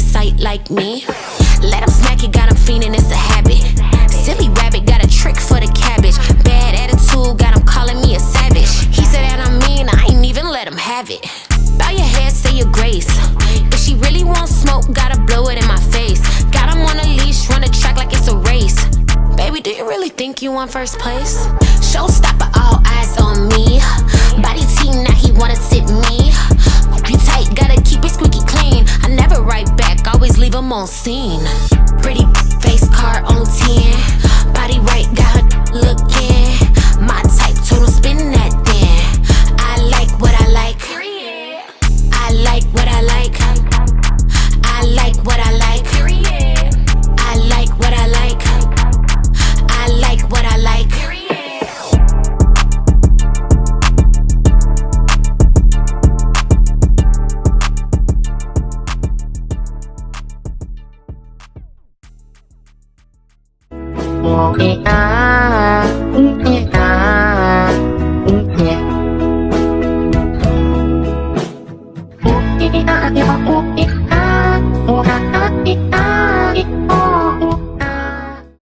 in sight like me. Let him smack it, got him fiending, it's a habit. Silly rabbit, got a trick for the cabbage. Bad attitude, got him calling me a savage. He said that I mean, I ain't even let him have it. Bow your head, say your grace. If she really wants smoke, gotta blow it in my face. Got him on a leash, run the track like it's a race. Baby, do you really think you won first place? Showstopper, all eyes on me. Body team, now he wanna sit me. You tight, gotta keep it squeaky clean. I never write back, always leave him on scene. Pretty face card on 10. Body right, got her looking. My